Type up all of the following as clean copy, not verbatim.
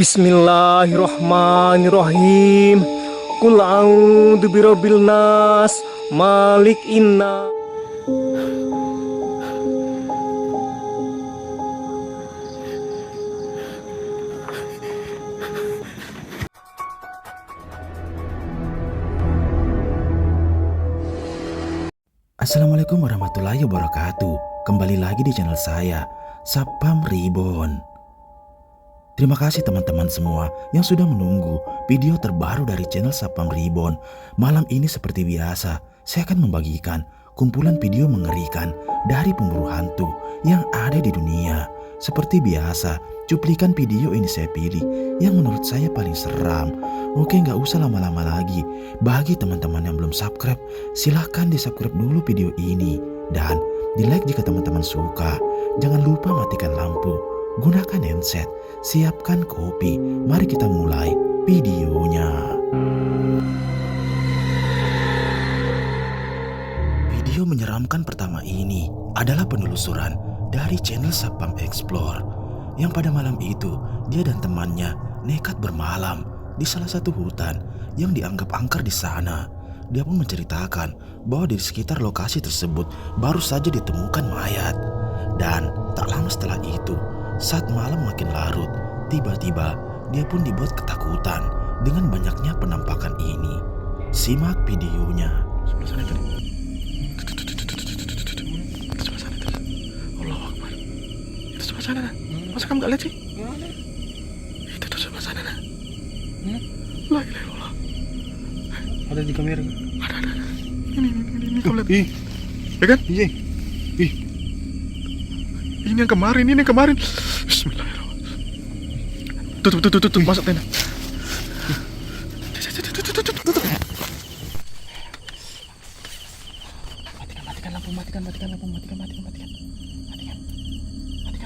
Bismillahirrahmanirrahim. Qul a'udzu birabbil nas, malikin nas. Assalamualaikum warahmatullahi wabarakatuh. Kembali lagi di channel saya, Sapam Reborn. Terima kasih teman-teman semua yang sudah menunggu video terbaru dari channel Sapam Reborn. Malam ini seperti biasa, saya akan membagikan kumpulan video mengerikan dari pemburu hantu yang ada di dunia. Seperti biasa, cuplikan video ini saya pilih yang menurut saya paling seram. Oke, nggak usah lama-lama lagi. Bagi teman-teman yang belum subscribe, silahkan di subscribe dulu video ini. Dan di like jika teman-teman suka. Jangan lupa matikan lampu, gunakan handset, siapkan kopi. Mari kita mulai videonya. Video menyeramkan pertama ini adalah penelusuran dari channel Sapam Explore, yang pada malam itu dia dan temannya nekat bermalam di salah satu hutan yang dianggap angker di sana. Dia pun menceritakan bahwa di sekitar lokasi tersebut baru saja ditemukan mayat. Dan tak lama setelah itu, saat malam makin larut, tiba-tiba dia pun dibuat ketakutan dengan banyaknya penampakan ini. Simak videonya. Sebelah sana tadi. Itu sebelah sana tadi. Allahu Akbar. Itu sebelah sana. Masa kamu gak lihat sih? Itu tuh sebelah sana. La ilaha illallah. Ada di kamera. Ada. Ini kamu lihat. Ya kan? Iya. Ini yang kemarin. Bismillahirrahmanirrahim. Tutup, masuk tenda. Tutup. Matikan lampu. Matikan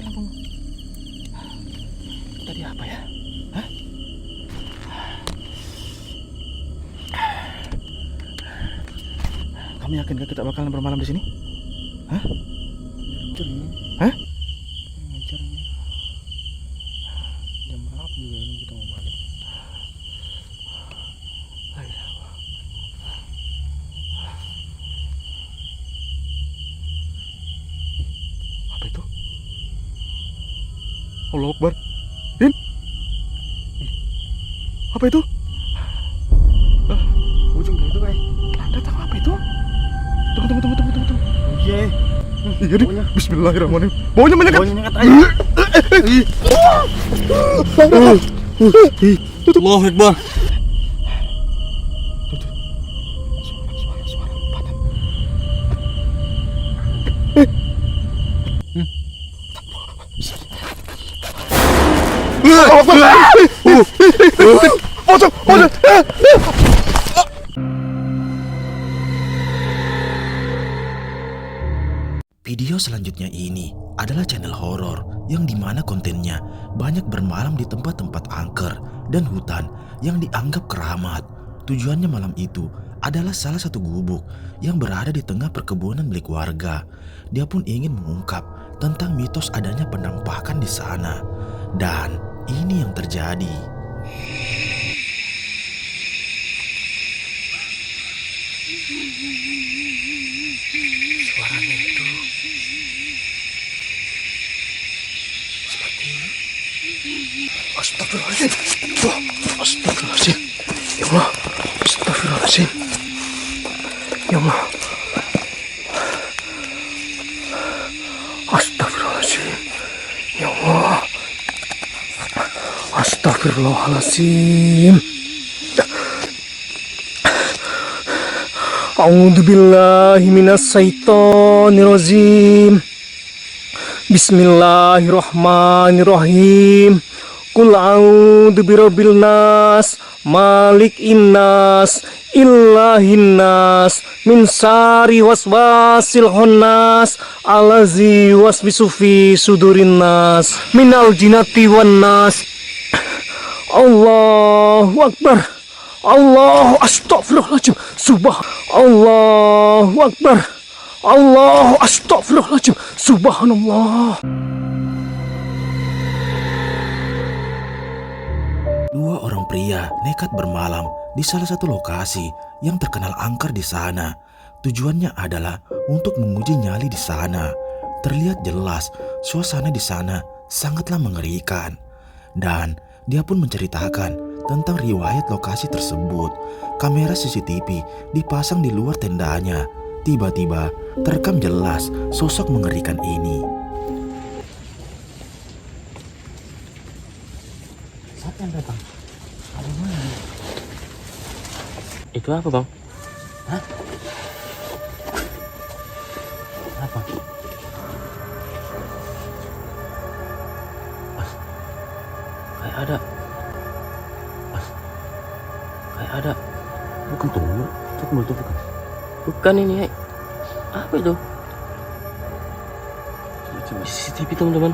lampu. Tadi apa ya? Hah? Kamu yakin gak kita bakalan bermalam di sini? Hah? Hah? Jam berapa juga ini kita mau balik? Apa itu? Allahu Akbar. Din? Apa itu? Ujung itu kayak. Datang apa itu? Tunggu. Iya. Iya deh. Bismillahirrahmanirrahim. Baunya menyengat. Allahu Akbar. Suara lompatan. Pocong. Video selanjutnya ini adalah channel horor yang dimana kontennya banyak bermalam di tempat-tempat angker dan hutan yang dianggap keramat. Tujuannya malam itu adalah salah satu gubuk yang berada di tengah perkebunan milik warga. Dia pun ingin mengungkap tentang mitos adanya penampakan di sana. Dan ini yang terjadi. Suaranya itu seperti Astagfirullahaladzim. Astagfirullahaladzim. Ya Allah. Astagfirullahaladzim. Ya Allah. Astagfirullahaladzim. Ya Allah. Astagfirullahaladzim. A'udzu billahi minas syaitonir rajim. Bismillahirrahmanirrahim. Qul a'udzu birabbil nas, malikin nas, ilahin nas, min syarri waswasil khannas, allazi waswisu fi sudurin nas, minal jinnati wan nas. Allahu Akbar. Allahu astagfirullahaladzim. Allahu Akbar. Allahu astagfirullahaladzim. Subhanallah. Dua orang pria nekat bermalam di salah satu lokasi yang terkenal angker di sana. Tujuannya adalah untuk menguji nyali di sana. Terlihat jelas suasana di sana sangatlah mengerikan. Dan dia pun menceritakan tentang riwayat lokasi tersebut. Kamera CCTV dipasang di luar tendanya. Tiba-tiba terekam jelas sosok mengerikan ini. Siapa yang datang? Ada mana? Itu apa, Bang? Hah? Apa? Kayak ada. Kayak ada. Bukan tumbul. Tumbul itu bukan. Bukan ini, Hai. Apa itu? Coba CCTV, teman-teman.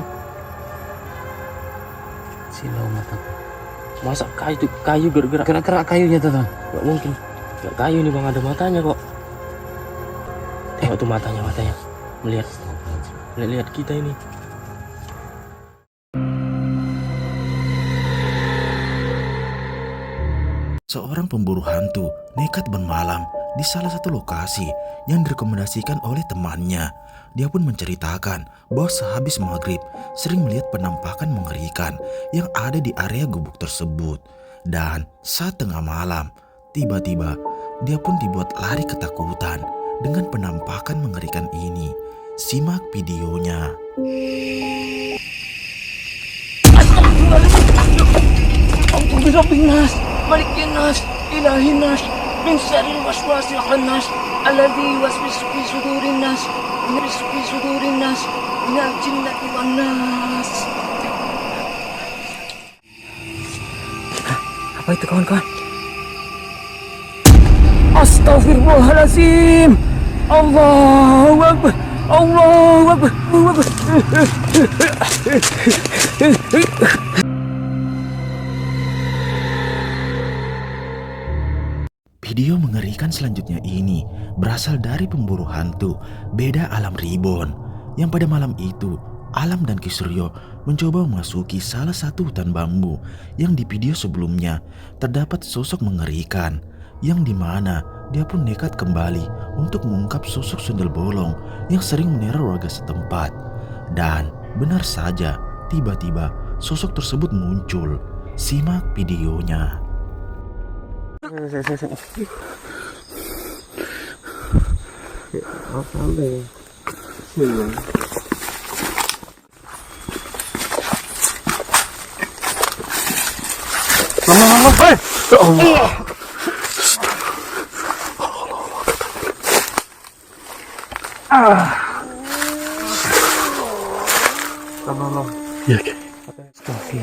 Silau mataku. Masa kayu gerak kayunya, teman? Gak mungkin. Gak kayu nih, Bang, ada matanya kok. Tengok tuh matanya. Lihat kita ini. Seorang pemburu hantu nekat bermalam di salah satu lokasi yang direkomendasikan oleh temannya. Dia pun menceritakan bahwa sehabis maghrib sering melihat penampakan mengerikan yang ada di area gubuk tersebut. Dan saat tengah malam, tiba-tiba dia pun dibuat lari ketakutan dengan penampakan mengerikan ini. Simak videonya. برب الناس ملك الناس إله الناس من شر الوسواس الخناس الذي يوسوس في صدور الناس من الجنة والناس. Apa itu, kawan-kawan? Astaghfirullahaladzim. Allahu Akbar. Allahu Akbar. Allahu Akbar. Video mengerikan selanjutnya ini berasal dari pemburu hantu Beda Alam Reborn, yang pada malam itu Alam dan Kisuryo mencoba memasuki salah satu hutan bambu yang di video sebelumnya terdapat sosok mengerikan, yang dimana dia pun nekat kembali untuk mengungkap sosok sundel bolong yang sering meneror warga setempat. Dan benar saja, tiba-tiba sosok tersebut muncul. Simak videonya. Ya, oke.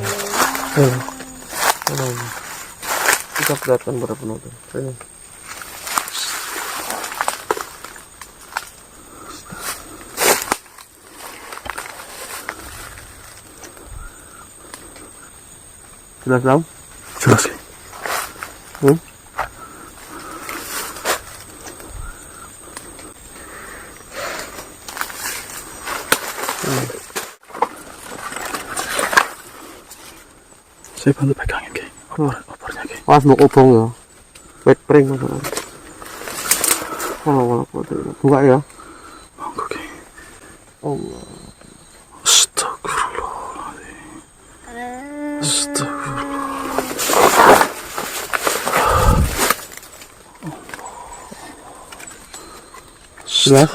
Kita perlihatkan pada penonton. Jelas, Lam? Jelas ya. Saya bantu pegangin, Ki. Opornya, Ki. Pas mau obong ya. Wet pring masalah. Kalau buka ya. Monggo, Ki. Allah. Astagfirullahaladzim. Astagfirullah. Jelas?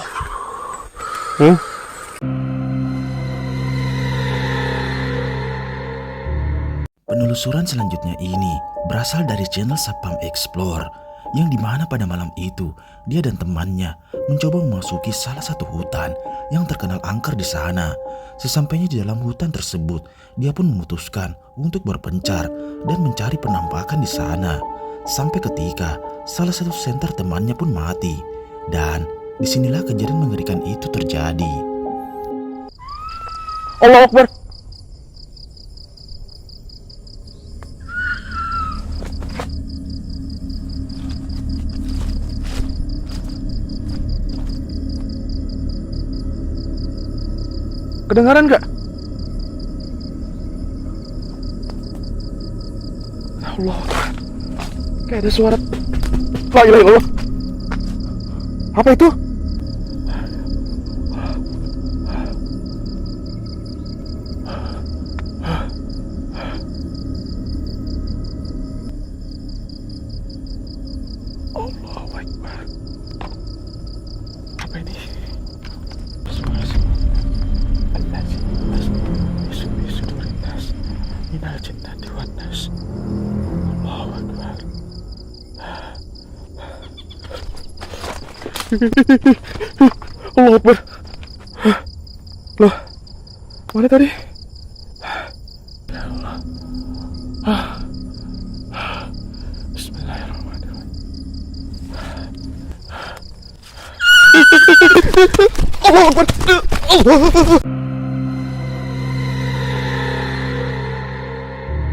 Penelusuran selanjutnya ini berasal dari channel Sapam Explore, yang dimana pada malam itu dia dan temannya mencoba memasuki salah satu hutan yang terkenal angker di sana. Sesampainya di dalam hutan tersebut, dia pun memutuskan untuk berpencar dan mencari penampakan di sana. Sampai ketika salah satu senter temannya pun mati, dan disinilah kejadian mengerikan itu terjadi. Allah Akbar. Kedengaran nggak? Allah. Kayak ada suara. La ilaha illallah. Apa itu? Allahu Akbar. Apa ini? Minal jinnati wan nas. Allahu Akbar. Allahu Akbar. Loh, mana tadi? Ya Allah. Bismillahirrahmanirrahim. Allahu Akbar.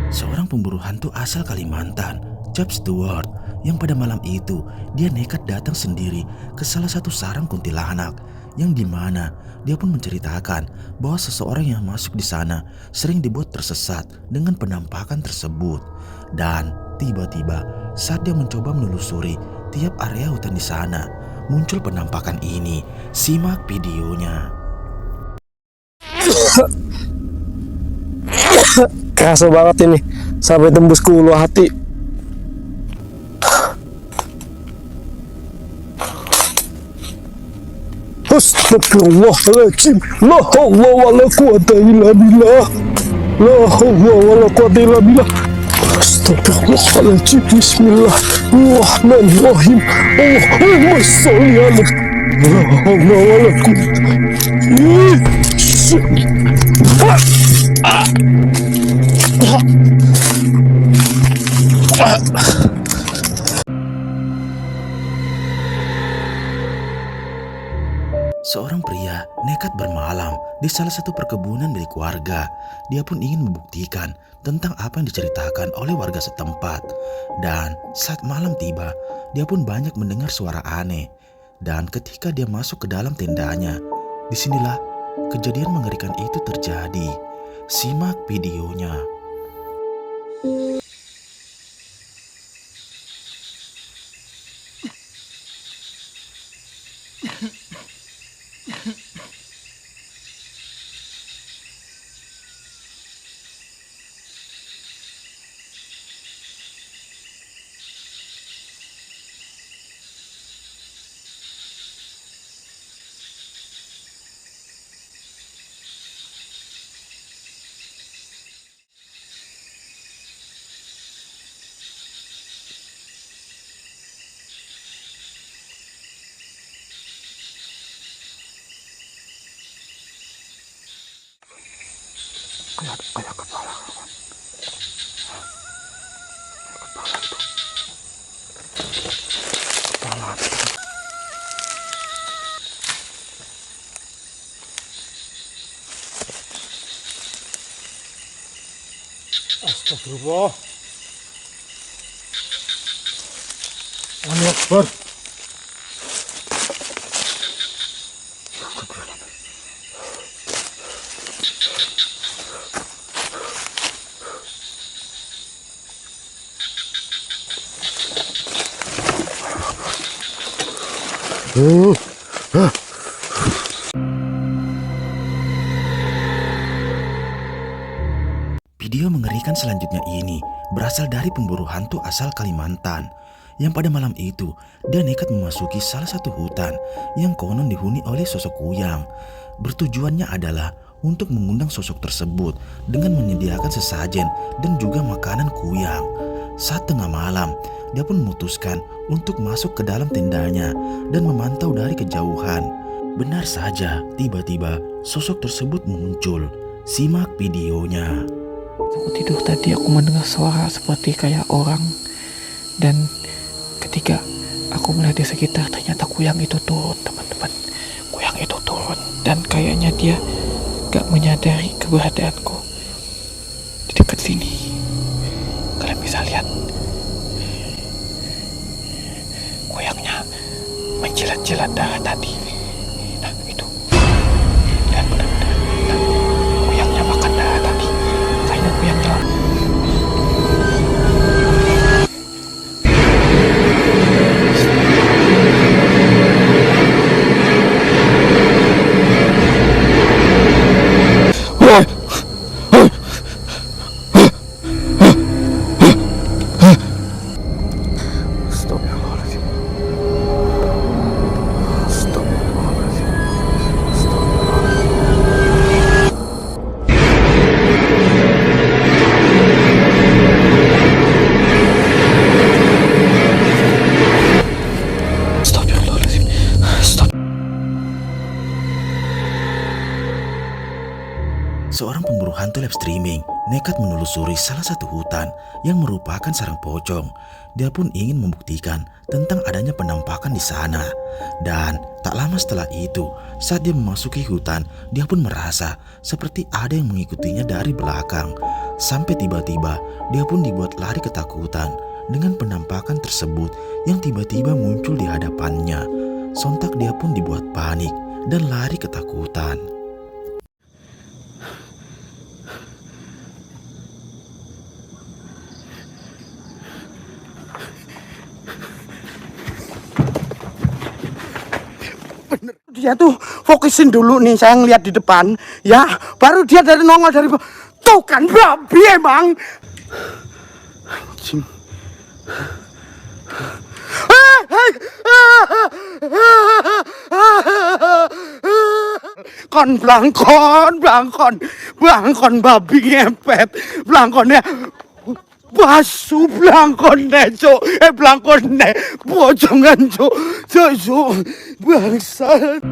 Seorang pemburu hantu asal Kalimantan, Chap Stewart, yang pada malam itu dia nekat datang sendiri ke salah satu sarang kuntilanak, yang dimana dia pun menceritakan bahwa seseorang yang masuk di sana sering dibuat tersesat dengan penampakan tersebut. Dan tiba-tiba saat dia mencoba menelusuri tiap area hutan di sana, muncul penampakan ini. Simak videonya. Kerasa banget ini, sampai tembus ke ulu hati. Astagfirullahaladzim. La hawla wa la quwata illa billah. La hawla wa la quwata illa billah. Astagfirullahaladzim. Bismillahirrahmanirrahim. Allahumma sholli ala. La hawla wa la quwata. Seorang pria nekat bermalam di salah satu perkebunan milik warga. Dia pun ingin membuktikan tentang apa yang diceritakan oleh warga setempat. Dan saat malam tiba, dia pun banyak mendengar suara aneh. Dan ketika dia masuk ke dalam tendanya, disinilah kejadian mengerikan itu terjadi. Simak videonya. Kayak kepala kawan. Kepala itu. Kepala itu. Astagfirullah. Allahu Akbar. Video mengerikan selanjutnya ini berasal dari pemburu hantu asal Kalimantan, yang pada malam itu dia nekat memasuki salah satu hutan yang konon dihuni oleh sosok kuyang. Bertujuannya adalah untuk mengundang sosok tersebut dengan menyediakan sesajen dan juga makanan kuyang. Saat tengah malam, dia pun memutuskan untuk masuk ke dalam tendanya dan memantau dari kejauhan. Benar saja, tiba-tiba sosok tersebut muncul. Simak videonya. Aku tidur tadi, aku mendengar suara seperti kayak orang. Dan ketika aku melihat di sekitar, ternyata kuyang itu turun, teman-teman. Kuyang itu turun. Dan kayaknya dia gak menyadari keberadaanku di dekat sini. Kalian bisa lihat, kuyangnya menjilat-jilat darah tadi. Nah, itu. Lihat benar-benar. Nah, kuyangnya makan darah tadi. Kayaknya kuyangnya nekat menelusuri salah satu hutan yang merupakan sarang pocong. Dia pun ingin membuktikan tentang adanya penampakan di sana. Dan tak lama setelah itu, saat dia memasuki hutan, dia pun merasa seperti ada yang mengikutinya dari belakang. Sampai tiba-tiba dia pun dibuat lari ketakutan dengan penampakan tersebut yang tiba-tiba muncul di hadapannya. Sontak dia pun dibuat panik dan lari ketakutan. Dia tuh fokusin dulu nih, saya ngeliat di depan, ya. Baru dia dari nongol dari tuh kan babi emang. Anjing. Kon blangkon babi ngepet, blangkonnya basu blangkonnya cok, blangkonnya pocongan cok, bangsat.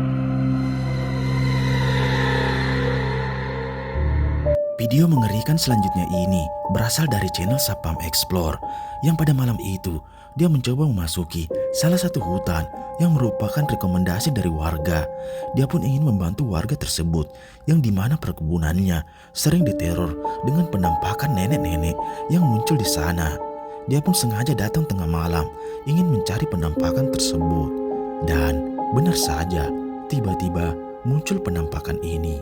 Video mengerikan selanjutnya ini berasal dari channel Sapam Explore yang pada malam itu dia mencoba memasuki salah satu hutan yang merupakan rekomendasi dari warga. Dia pun ingin membantu warga tersebut yang dimana perkebunannya sering diteror dengan penampakan nenek-nenek yang muncul di sana. Dia pun sengaja datang tengah malam ingin mencari penampakan tersebut. Dan benar saja, tiba-tiba muncul penampakan ini.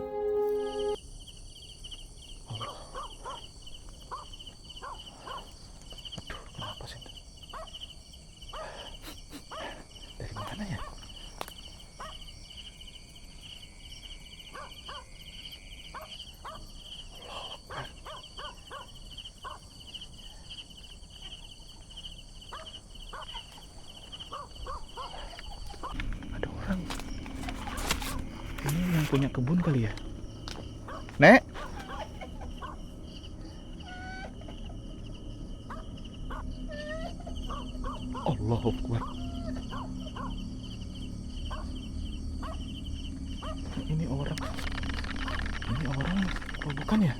Ini yang punya kebun kali ya? Nek? Allahu Akbar. Ini orang oh bukan ya?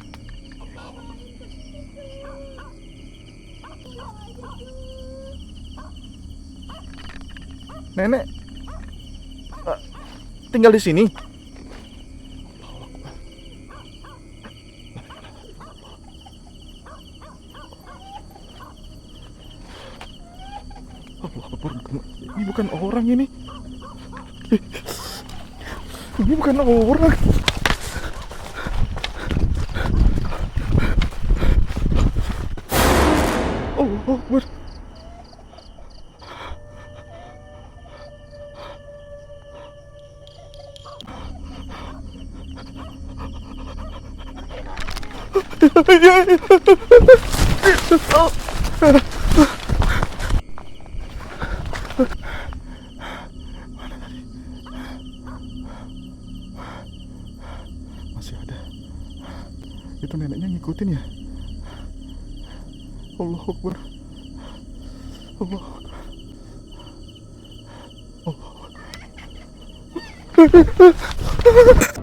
Nenek tinggal di sini. Ini bukan orang ini. Ini bukan orang. Allahu Akbar. Masih ada. Itu neneknya ngikutin ya. Allahu Akbar. Allahu Akbar. Allahu Akbar.